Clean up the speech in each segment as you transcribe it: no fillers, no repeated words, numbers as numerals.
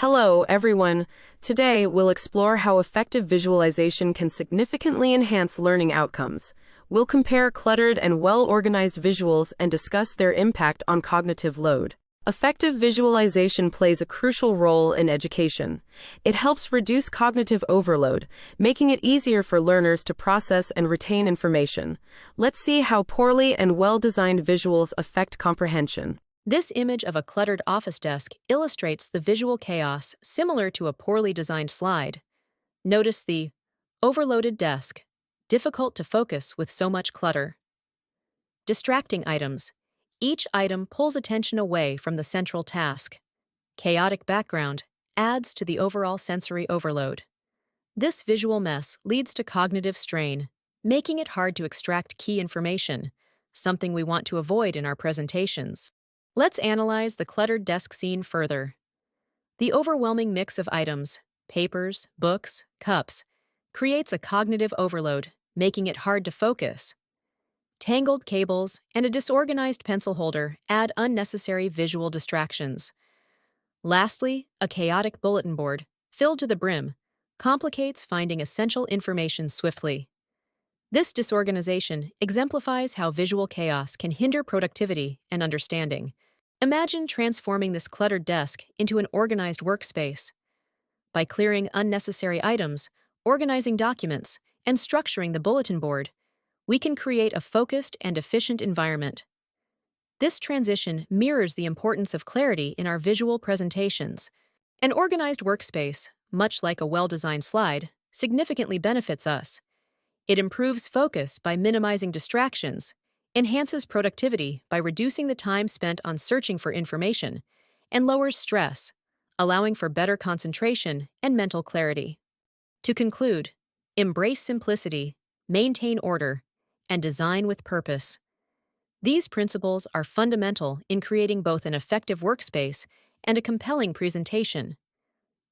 Hello, everyone. Today, we'll explore how effective visualization can significantly enhance learning outcomes. We'll compare cluttered and well organized visuals and discuss their impact on cognitive load. Effective visualization plays a crucial role in education. It helps reduce cognitive overload, making it easier for learners to process and retain information. Let's see how poorly and well designed visuals affect comprehension. This image of a cluttered office desk illustrates the visual chaos similar to a poorly designed slide. Notice the overloaded desk, difficult to focus with so much clutter. Distracting items. Each item pulls attention away from the central task. Chaotic background adds to the overall sensory overload. This visual mess leads to cognitive strain, making it hard to extract key information, something we want to avoid in our presentations. Let's analyze the cluttered desk scene further. The overwhelming mix of items, papers, books, cups, creates a cognitive overload, making it hard to focus. Tangled cables and a disorganized pencil holder add unnecessary visual distractions. Lastly, a chaotic bulletin board, filled to the brim, complicates finding essential information swiftly. This disorganization exemplifies how visual chaos can hinder productivity and understanding. Imagine transforming this cluttered desk into an organized workspace. By clearing unnecessary items, organizing documents, and structuring the bulletin board, we can create a focused and efficient environment. This transition mirrors the importance of clarity in our visual presentations. An organized workspace, much like a well-designed slide, significantly benefits us. It improves focus by minimizing distractions, enhances productivity by reducing the time spent on searching for information, and lowers stress, allowing for better concentration and mental clarity. To conclude, embrace simplicity, maintain order, and design with purpose. These principles are fundamental in creating both an effective workspace and a compelling presentation.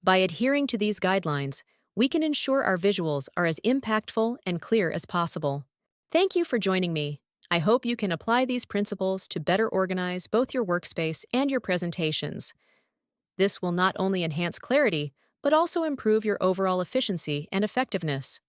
By adhering to these guidelines, we can ensure our visuals are as impactful and clear as possible. Thank you for joining me. I hope you can apply these principles to better organize both your workspace and your presentations. This will not only enhance clarity, but also improve your overall efficiency and effectiveness.